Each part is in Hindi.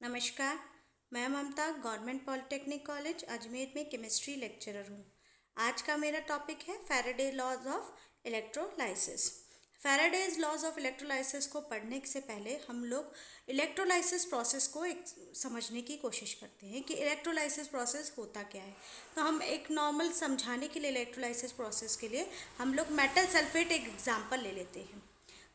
नमस्कार। मैं Mamta government polytechnic college Ajmer में केमिस्ट्री लेक्चरर हूँ। आज का मेरा टॉपिक है Faraday laws of electrolysis. Faraday's laws of electrolysis को पढ़ने से पहले हम लोग इलेक्ट्रोलाइसिस प्रोसेस को एक समझने की कोशिश करते हैं कि इलेक्ट्रोलाइसिस प्रोसेस होता क्या है। तो हम एक नॉर्मल समझाने के लिए इलेक्ट्रोलाइसिस प्रोसेस के लिए हम लोग मेटल सल्फेट एक एग्जाम्पल ले लेते हैं।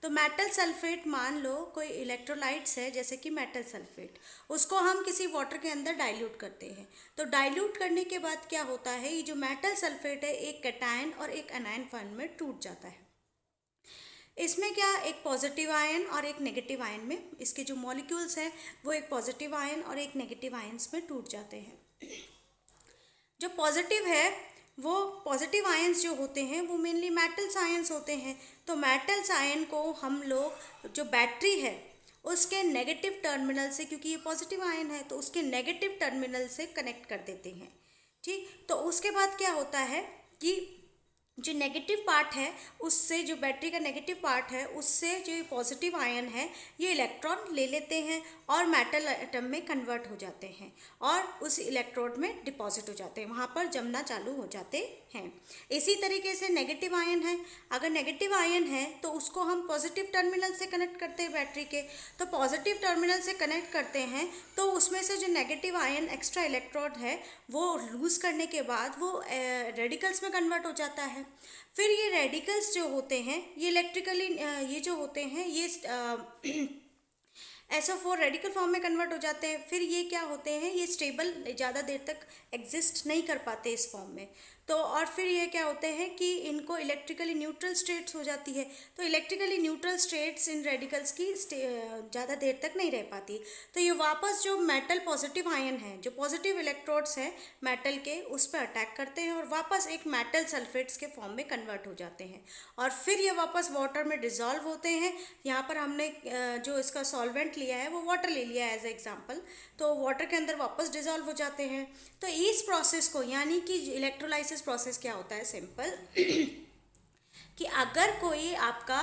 तो मेटल सल्फेट मान लो कोई इलेक्ट्रोलाइट्स है जैसे कि मेटल सल्फेट, उसको हम किसी वाटर के अंदर डाइल्यूट करते हैं। तो डाइल्यूट करने के बाद क्या होता है, ये जो मेटल सल्फेट है एक कैटायन और एक एनायन फॉर्म में टूट जाता है। इसमें क्या, एक पॉजिटिव आयन और एक नेगेटिव आयन में इसके जो मॉलिक्यूल्स हैं वो एक पॉजिटिव आयन और एक नेगेटिव आयन्स में टूट जाते हैं। जो पॉजिटिव है वो पॉजिटिव आयंस जो होते हैं वो मेनली मेटल्स आयंस होते हैं। तो मेटल्स आयन को हम लोग जो बैटरी है उसके नेगेटिव टर्मिनल से, क्योंकि ये पॉजिटिव आयन है तो उसके नेगेटिव टर्मिनल से कनेक्ट कर देते हैं। ठीक, तो उसके बाद क्या होता है कि जो नेगेटिव पार्ट है उससे, जो बैटरी का नेगेटिव पार्ट है उससे जो पॉजिटिव आयन है ये इलेक्ट्रॉन ले लेते हैं और मेटल एटम में कन्वर्ट हो जाते हैं और उस इलेक्ट्रोड में डिपॉजिट हो जाते हैं, वहाँ पर जमना चालू हो जाते हैं। इसी तरीके से नेगेटिव आयन है, अगर नेगेटिव आयन है तो उसको हम पॉजिटिव टर्मिनल से कनेक्ट करते हैं बैटरी के। तो पॉजिटिव टर्मिनल से कनेक्ट करते हैं तो उसमें से जो नेगेटिव आयन एक्स्ट्रा इलेक्ट्रोड है वो लूज़ करने के बाद वो रेडिकल्स में कन्वर्ट हो जाता है। फिर ये रेडिकल्स जो होते हैं ये इलेक्ट्रिकली ये जो होते हैं ये SO4 रेडिकल फॉर्म में कन्वर्ट हो जाते हैं। फिर ये क्या होते हैं, ये स्टेबल ज़्यादा देर तक एग्जिस्ट नहीं कर पाते इस फॉर्म में। तो और फिर ये क्या होते हैं कि इनको इलेक्ट्रिकली न्यूट्रल स्टेट्स हो जाती है। तो electrically neutral states in radicals की ज़्यादा देर तक नहीं रह पाती। तो ये वापस जो मेटल पॉजिटिव आयन है, जो पॉजिटिव इलेक्ट्रोड्स हैं मेटल के, उस पर अटैक करते हैं और वापस एक मेटल सल्फेट्स के फॉर्म में कन्वर्ट हो जाते हैं और फिर ये वापस वाटर में डिज़ोल्व होते हैं। यहाँ पर हमने जो इसका सॉल्वेंट लिया है वो वाटर ले लिया है एज एग्जाम्पल, तो वाटर के अंदर वापस डिज़ोल्व हो जाते हैं। तो इस प्रोसेस को, यानी कि इलेक्ट्रोलाइसिस प्रोसेस क्या होता है, सिंपल कि अगर कोई आपका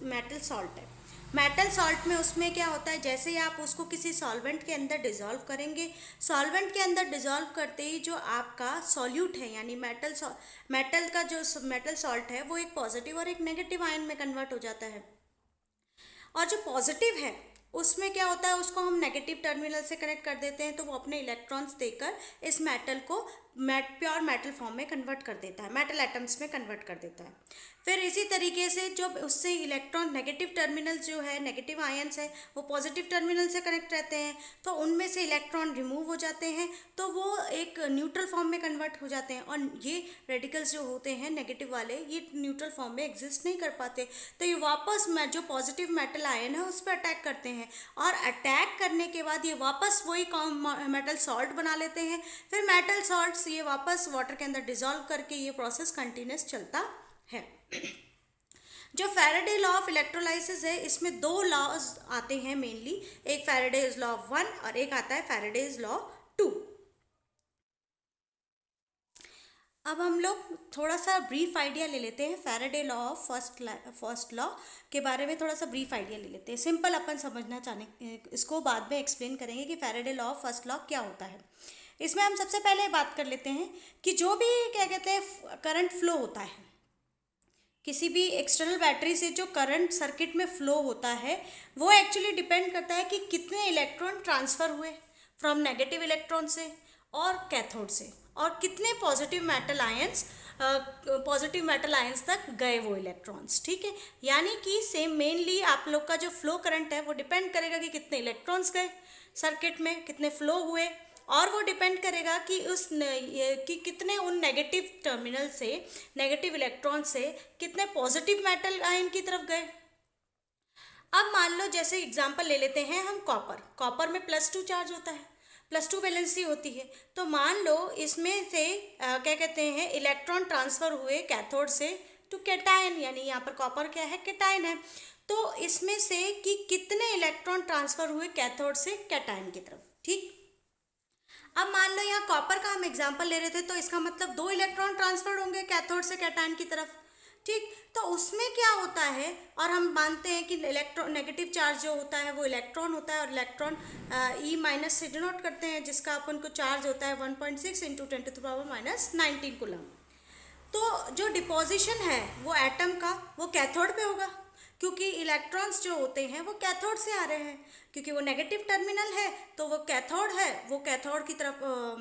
मेटल सॉल्ट है, मेटल सॉल्ट में उसमें क्या होता है, जैसे ही आप उसको किसी सॉल्वेंट के अंदर डिज़ोल्व करेंगे, सॉल्वेंट के अंदर डिज़ोल्व करते ही जो आपका सॉल्यूट है यानी मेटल का जो मेटल सॉल्ट है वो एक पॉजिटिव और एक नेगेटिव आयन में कन्वर्ट हो जाता है। और जो पॉजिटिव है उसमें क्या होता है, उसको हम नेगेटिव टर्मिनल से कनेक्ट कर देते हैं तो वो अपने इलेक्ट्रॉन्स देकर इस मेटल को प्योर मेटल फॉर्म में कन्वर्ट कर देता है, मेटल एटम्स में कन्वर्ट कर देता है। फिर इसी तरीके से जो उससे इलेक्ट्रॉन नेगेटिव टर्मिनल जो है, नेगेटिव आयंस है, वो पॉजिटिव टर्मिनल से कनेक्ट रहते हैं तो उनमें से इलेक्ट्रॉन रिमूव हो जाते हैं तो वो एक न्यूट्रल फॉर्म में कन्वर्ट हो जाते हैं। और ये रेडिकल्स जो होते हैं नेगेटिव वाले, ये न्यूट्रल फॉर्म में एग्जिस्ट नहीं कर पाते, तो ये वापस जो पॉजिटिव मेटल आयन है उस पर अटैक करते हैं और अटैक करने के बाद ये वापस वही मेटल सॉल्ट बना लेते हैं। फिर मेटल सॉल्ट ये वापस वाटर के अंदर डिसॉल्व करके ये प्रोसेस कंटिन्यूस चलता है। जो फैराडे लॉ ऑफ इलेक्ट्रोलाइसिस है इसमें दो लॉज आते हैं मेनली, एक फैराडेज लॉ 1 और एक आता है फैराडेज लॉ 2। अब हम लोग थोड़ा सा ब्रीफ आइडिया ले लेते हैं Faraday law of first law के बारे में, थोड़ा सा ब्रीफ आइडिया ले लेते हैं। सिंपल अपन समझना चाहने, इसको बाद में एक्सप्लेन करेंगे कि Faraday law of first law क्या होता है। इसमें हम सबसे पहले बात कर लेते हैं कि जो भी क्या कहते हैं करंट फ्लो होता है, किसी भी एक्सटर्नल बैटरी से जो करंट सर्किट में फ्लो होता है वो एक्चुअली डिपेंड करता है कि कितने इलेक्ट्रॉन ट्रांसफ़र हुए फ्रॉम नेगेटिव इलेक्ट्रॉन से और कैथोड से, और कितने पॉजिटिव मेटल आयंस तक गए वो इलेक्ट्रॉन्स। ठीक है, यानी कि सेम मेनली आप लोग का जो फ्लो करंट है वो डिपेंड करेगा कि कितने इलेक्ट्रॉन्स गए सर्किट में, कितने फ्लो हुए, और वो डिपेंड करेगा कि कि कितने उन नेगेटिव टर्मिनल से, नेगेटिव इलेक्ट्रॉन से कितने पॉजिटिव मेटल आयन की तरफ गए। अब मान लो जैसे एग्जांपल ले लेते हैं हम कॉपर में +2 चार्ज होता है, +2 वैलेंसी होती है। तो मान लो इसमें से क्या कहते हैं इलेक्ट्रॉन ट्रांसफ़र हुए कैथोड से टू कैटायन, यानी यहाँ पर कॉपर क्या है, कैटायन है। तो इसमें से कि कितने इलेक्ट्रॉन ट्रांसफ़र हुए कैथोड से कैटायन की तरफ। ठीक, अब मान लो यहाँ कॉपर का हम एग्जाम्पल ले रहे थे तो इसका मतलब 2 इलेक्ट्रॉन ट्रांसफर्ड होंगे कैथोड से कैटायन की तरफ। ठीक। तो उसमें क्या होता है, और हम मानते हैं कि इलेक्ट्रॉन नेगेटिव चार्ज जो होता है वो इलेक्ट्रॉन होता है, और इलेक्ट्रॉन ई माइनस से डिनोट करते हैं, जिसका अपन को चार्ज होता है 1.6 इंटू 10⁻⁻⁹ कूलम। तो जो डिपोजिशन है वो एटम का, वो कैथोड पे होगा, क्योंकि इलेक्ट्रॉन्स जो होते हैं वो कैथोड से आ रहे हैं, क्योंकि वो नेगेटिव टर्मिनल है तो वो कैथोड है, वो कैथोड की तरफ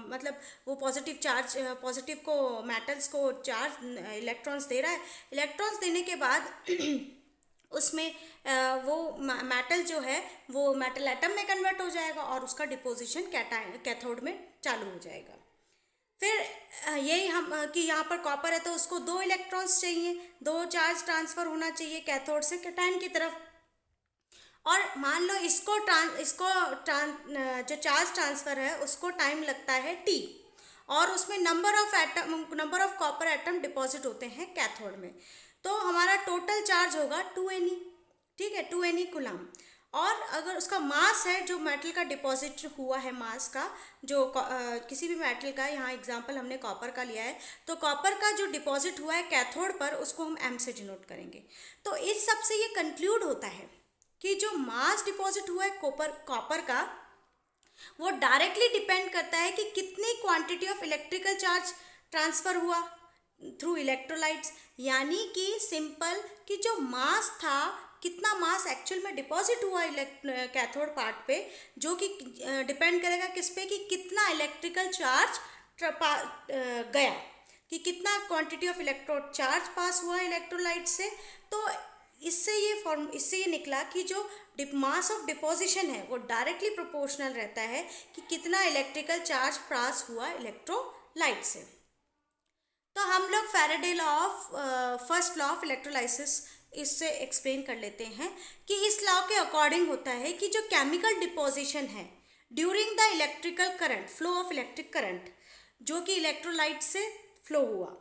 मतलब वो पॉजिटिव चार्ज, पॉजिटिव को, मेटल्स को चार्ज इलेक्ट्रॉन्स दे रहा है। इलेक्ट्रॉन्स देने के बाद उसमें वो मेटल जो है वो मेटल एटम में कन्वर्ट हो जाएगा और उसका डिपोजिशन कैथोड में चालू हो जाएगा। फिर यही हम कि यहाँ पर कॉपर है तो उसको 2 इलेक्ट्रॉन्स चाहिए, 2 चार्ज ट्रांसफ़र होना चाहिए कैथोड से कैटायन की तरफ। और मान लो जो चार्ज ट्रांसफ़र है उसको टाइम लगता है t, और उसमें number of copper atom deposit होते हैं कैथोड में। तो हमारा टोटल चार्ज होगा 2Ne, ठीक है, 2Ne कूलम। और अगर उसका मास है, जो मेटल का डिपॉजिट हुआ है मास का, जो किसी भी मेटल का, यहाँ एग्जांपल हमने कॉपर का लिया है, तो कॉपर का जो डिपॉजिट हुआ है कैथोड पर उसको हम m से डिनोट करेंगे। तो इस सब से ये कंक्लूड होता है कि जो मास डिपॉजिट हुआ है कॉपर का, वो डायरेक्टली डिपेंड करता है कि कितनी quantity of electrical charge transfer हुआ थ्रू इलेक्ट्रोलाइट्स। यानी कि सिंपल कि जो मास था, कितना मास एक्चुअल में डिपॉजिट हुआ कैथोड पार्ट पे, जो कि डिपेंड करेगा किस पे, कि कितना इलेक्ट्रिकल चार्ज गया, कि कितना क्वांटिटी ऑफ इलेक्ट्रोड चार्ज पास हुआ इलेक्ट्रोलाइट से। तो इससे ये निकला कि जो मास ऑफ डिपोजिशन है वो डायरेक्टली प्रोपोर्शनल रहता है कि कितना इलेक्ट्रिकल चार्ज पास हुआ इलेक्ट्रोलाइट से। तो हम लोग Faraday law of first law of electrolysis इससे एक्सप्लेन कर लेते हैं कि इस लॉ के अकॉर्डिंग होता है कि जो केमिकल डिपोजिशन है during the electrical current, flow of electric current, जो कि इलेक्ट्रोलाइट से फ्लो हुआ,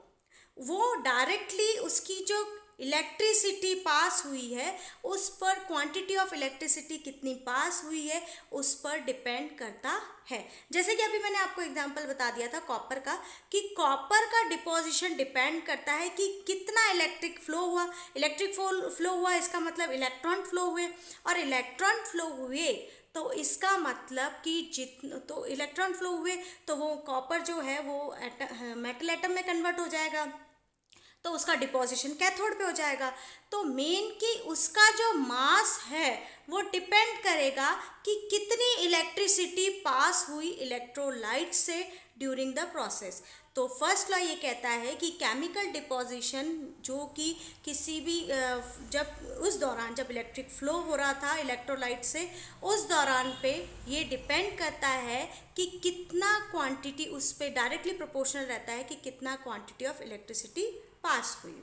वो डायरेक्टली उसकी जो इलेक्ट्रिसिटी पास हुई है उस पर, क्वांटिटी ऑफ इलेक्ट्रिसिटी कितनी पास हुई है उस पर डिपेंड करता है। जैसे कि अभी मैंने आपको एग्जांपल बता दिया था कॉपर का, कि कॉपर का डिपोजिशन डिपेंड करता है कि कितना इलेक्ट्रिक फ्लो हुआ। इलेक्ट्रिक फ्लो हुआ इसका मतलब इलेक्ट्रॉन फ्लो हुए, और इलेक्ट्रॉन फ्लो हुए तो इसका मतलब कि तो इलेक्ट्रॉन फ्लो हुए तो वो कॉपर जो है वो मेटल एटम में कन्वर्ट हो जाएगा, तो उसका डिपोजिशन कैथोड पे हो जाएगा। तो मेन कि उसका जो मास है वो डिपेंड करेगा कि कितनी इलेक्ट्रिसिटी पास हुई इलेक्ट्रोलाइट से ड्यूरिंग द प्रोसेस। तो फर्स्ट लॉ ये कहता है कि केमिकल डिपोजिशन, जो कि किसी भी जब इलेक्ट्रिक फ्लो हो रहा था इलेक्ट्रोलाइट से, उस दौरान पे ये डिपेंड करता है कि कितना क्वांटिटी, उस पे डायरेक्टली प्रोपोर्शनल रहता है कि कितना क्वांटिटी ऑफ इलेक्ट्रिसिटी पास हुई।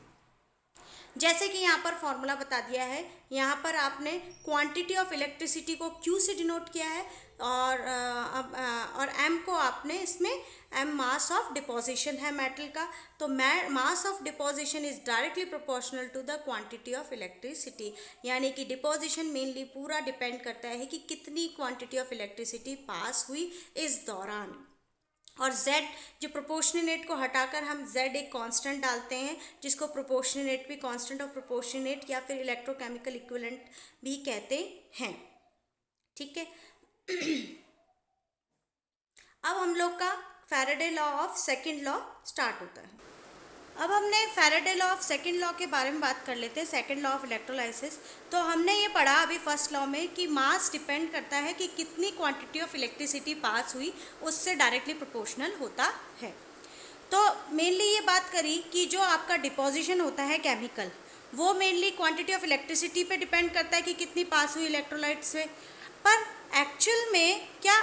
जैसे कि यहाँ पर फॉर्मूला बता दिया है, यहाँ पर आपने क्वांटिटी ऑफ इलेक्ट्रिसिटी को Q से डिनोट किया है, और M को आपने इसमें M मास ऑफ डिपोजिशन है मेटल का, तो mass of deposition is directly proportional to the quantity of electricity. यानी कि डिपोजिशन मेनली पूरा डिपेंड करता है कि कितनी क्वांटिटी ऑफ इलेक्ट्रिसिटी पास हुई इस दौरान। और Z, जो प्रोपोर्शनेट को हटाकर हम Z एक कांस्टेंट डालते हैं, जिसको प्रोपोर्शनेट भी कांस्टेंट ऑफ प्रोपोर्शनेट या फिर इलेक्ट्रोकेमिकल इक्विवेलेंट भी कहते हैं, ठीक है। अब हम लोग का Faraday law of second law start होता है। अब हमने Faraday law of second law के बारे में बात कर लेते हैं, सेकंड लॉ ऑफ इलेक्ट्रोलाइसिस। तो हमने ये पढ़ा अभी फर्स्ट लॉ में कि मास डिपेंड करता है कि कितनी क्वांटिटी ऑफ इलेक्ट्रिसिटी पास हुई, उससे डायरेक्टली प्रोपोर्शनल होता है। तो मेनली ये बात करी कि जो आपका डिपोजिशन होता है केमिकल, वो मेनली क्वांटिटी ऑफ इलेक्ट्रिसिटी पे डिपेंड करता है कि कितनी पास हुई इलेक्ट्रोलाइट से। पर एक्चुअल में क्या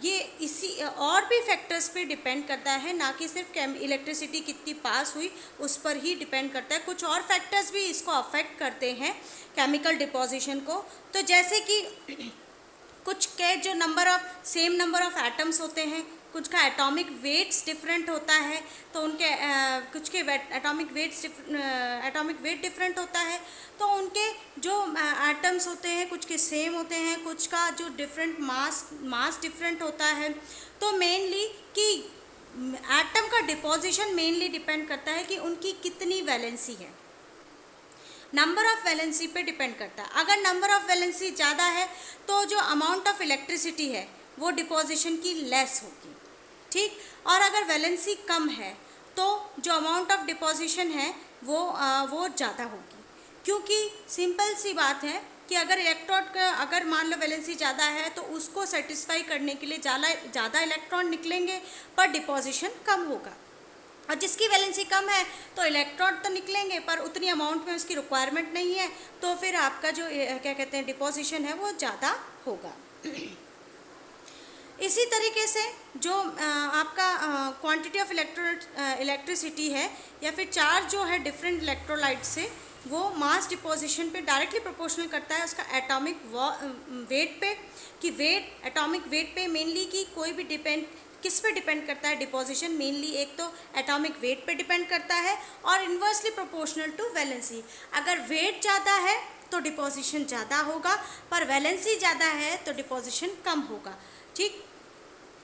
ये इसी और भी फैक्टर्स पे डिपेंड करता है, ना कि सिर्फ इलेक्ट्रिसिटी कितनी पास हुई उस पर ही डिपेंड करता है। कुछ और फैक्टर्स भी इसको अफेक्ट करते हैं केमिकल डिपोजिशन को। तो जैसे कि कुछ के जो सेम नंबर ऑफ एटम्स होते हैं, कुछ का एटॉमिक वेट्स डिफरेंट होता है, तो उनके कुछ के एटॉमिक वेट डिफरेंट होता है, तो उनके जो एटम्स होते हैं कुछ के सेम होते हैं, कुछ का जो डिफरेंट मास डिफरेंट होता है। तो मेनली कि एटम का डिपोजिशन मेनली डिपेंड करता है कि उनकी कितनी वैलेंसी है, नंबर ऑफ वैलेंसी पे डिपेंड करता है। अगर नंबर ऑफ वैलेंसी ज़्यादा है तो जो अमाउंट ऑफ इलेक्ट्रिसिटी है वो डिपोजिशन की लेस होगी, ठीक। और अगर वैलेंसी कम है तो जो अमाउंट ऑफ डिपोजिशन है वो ज़्यादा होगी, क्योंकि सिंपल सी बात है कि अगर इलेक्ट्रॉन का अगर मान लो वैलेंसी ज़्यादा है तो उसको सेटिस्फाई करने के लिए ज़्यादा इलेक्ट्रॉन निकलेंगे पर डिपोजिशन कम होगा, और जिसकी वैलेंसी कम है तो इलेक्ट्रॉन तो निकलेंगे पर उतनी अमाउंट में उसकी रिक्वायरमेंट नहीं है, तो फिर आपका जो क्या कहते हैं डिपोजिशन है वो ज़्यादा होगा। इसी तरीके से जो आपका क्वांटिटी ऑफ इलेक्ट्रिसिटी है या फिर चार्ज जो है डिफरेंट इलेक्ट्रोलाइट से, वो मास डिपोजिशन पे डायरेक्टली प्रोपोर्शनल करता है उसका एटॉमिक वेट पे, कि वेट एटॉमिक वेट पे मेनली कि कोई भी किस पे डिपेंड करता है डिपोजिशन, मेनली एक तो एटॉमिक वेट पे डिपेंड करता है और इन्वर्सली प्रोपोर्शनल टू वैलेंसी। अगर वेट ज़्यादा है तो डिपोजिशन ज़्यादा होगा, पर वैलेंसी ज़्यादा है तो डिपोजिशन कम होगा, ठीक।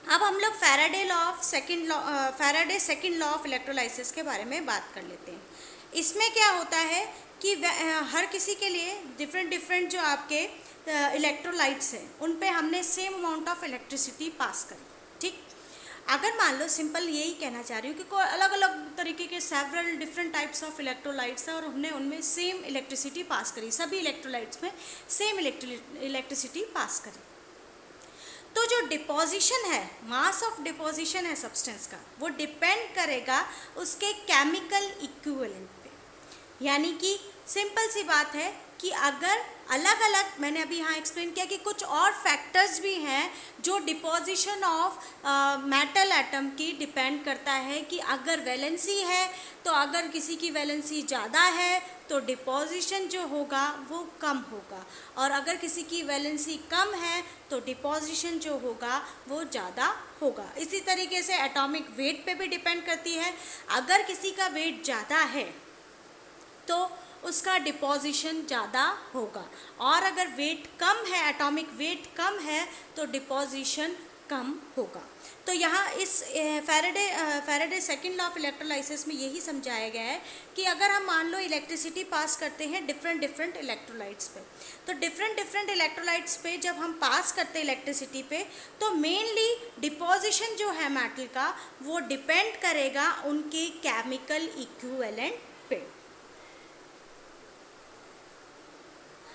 अब हम लोग Faraday second law of electrolysis के बारे में बात कर लेते हैं। इसमें क्या होता है कि हर किसी के लिए डिफरेंट जो आपके इलेक्ट्रोलाइट्स हैं उन पे हमने same amount of electricity pass करी, ठीक। अगर मान लो सिंपल यही कहना चाह रही हूँ कि कोई अलग अलग तरीके के several different types of electrolytes हैं और हमने उनमें सेम इलेक्ट्रिसिटी पास करी, सभी इलेक्ट्रोलाइट्स में सेम इलेक्ट्रिसिटी पास करी, तो जो डिपोजिशन है, मास ऑफ डिपोजिशन है सब्सटेंस का, वो डिपेंड करेगा उसके केमिकल इक्विवेलेंट पे। यानी कि सिंपल सी बात है कि अगर अलग अलग, मैंने अभी यहाँ एक्सप्लेन किया कि कुछ और फैक्टर्स भी हैं जो डिपोजिशन ऑफ मेटल एटम की डिपेंड करता है, कि अगर वैलेंसी है तो अगर किसी की वैलेंसी ज़्यादा है तो डिपोजिशन जो होगा वो कम होगा, और अगर किसी की वैलेंसी कम है तो डिपोजिशन जो होगा वो ज़्यादा होगा। इसी तरीके से एटॉमिक वेट पे भी डिपेंड करती है, अगर किसी का वेट ज़्यादा है तो उसका डिपोजिशन ज़्यादा होगा, और अगर वेट कम है, एटॉमिक वेट कम है तो डिपोजिशन कम होगा। तो यहाँ इस Faraday second law of electrolysis में यही समझाया गया है कि अगर हम मान लो इलेक्ट्रिसिटी पास करते हैं डिफरेंट इलेक्ट्रोलाइट्स पे, तो डिफरेंट इलेक्ट्रोलाइट्स पे जब हम पास करते हैं इलेक्ट्रिसिटी पे, तो मेनली डिपोजिशन जो है मेटल का वो डिपेंड करेगा उनके केमिकल इक्विवेलेंट पे।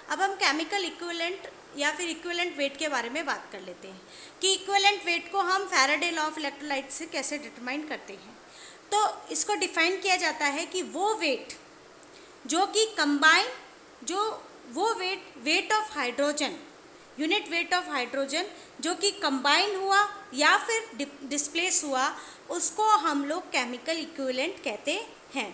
अब हम केमिकल इक्विवेलेंट या फिर इक्विवेलेंट वेट के बारे में बात कर लेते हैं कि इक्विवेलेंट वेट को हम फैराडे लॉ ऑफ इलेक्ट्रोलाइट से कैसे डिटरमाइन करते हैं। तो इसको डिफाइन किया जाता है कि वो वेट जो कि कंबाइन, जो वो weight of hydrogen, unit weight of hydrogen जो कि कंबाइन हुआ या फिर डिस्प्लेस हुआ, उसको हम लोग केमिकल इक्विवेलेंट कहते हैं।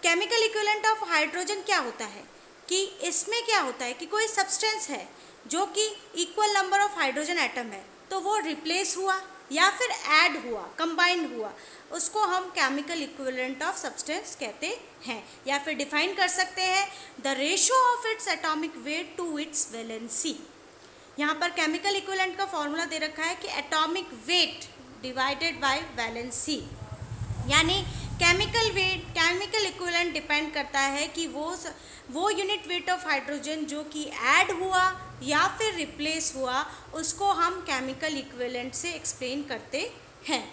केमिकल इक्विवेलेंट ऑफ हाइड्रोजन क्या होता है कि इसमें क्या होता है कि कोई सब्सटेंस है जो कि equal number of hydrogen atom है, तो वो रिप्लेस हुआ या फिर ऐड हुआ, कंबाइन हुआ, उसको हम केमिकल इक्विवेलेंट ऑफ सब्सटेंस कहते हैं। या फिर डिफाइन कर सकते हैं the ratio of its atomic weight to its valency. यहाँ पर केमिकल इक्विवेलेंट का फॉर्मूला दे रखा है कि atomic weight divided by valency, यानी केमिकल इक्विवेलेंट डिपेंड करता है कि वो यूनिट वेट ऑफ हाइड्रोजन जो कि ऐड हुआ या फिर रिप्लेस हुआ, उसको हम केमिकल इक्विवेलेंट से एक्सप्लेन करते हैं।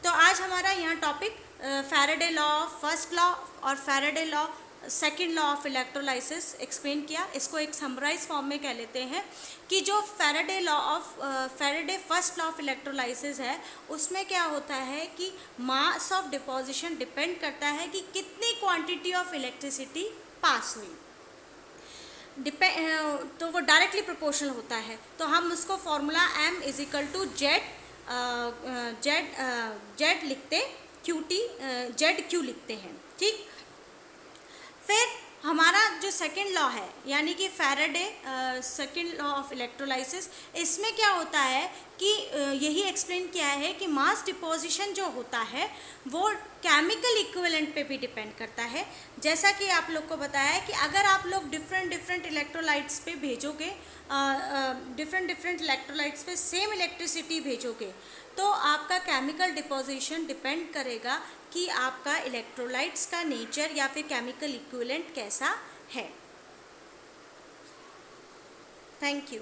तो आज हमारा यहाँ topic Faraday law of first law और Faraday law second law of electrolysis explain किया। इसको एक समराइज फॉर्म में कह लेते हैं कि जो Faraday first law of electrolysis है, उसमें क्या होता है कि मास ऑफ डिपोजिशन डिपेंड करता है कि कितनी क्वांटिटी ऑफ इलेक्ट्रिसिटी पास हुई, तो वो डायरेक्टली प्रोपोर्शनल होता है। तो हम उसको फॉर्मूला m = जेड लिखते, ZQ लिखते हैं, ठीक। फिर हमारा जो सेकंड लॉ है यानी कि Faraday second law of electrolysis, इसमें क्या होता है कि यही एक्सप्लेन किया है कि मास डिपोजिशन जो होता है वो केमिकल इक्विवेलेंट पे भी डिपेंड करता है। जैसा कि आप लोग को बताया है कि अगर आप लोग डिफरेंट इलेक्ट्रोलाइट्स पे भेजोगे, डिफरेंट इलेक्ट्रोलाइट्स पे सेम इलेक्ट्रिसिटी भेजोगे, तो आपका केमिकल डिपोजिशन डिपेंड करेगा कि आपका इलेक्ट्रोलाइट्स का नेचर या फिर केमिकल इक्विवेलेंट कैसा है। Thank you.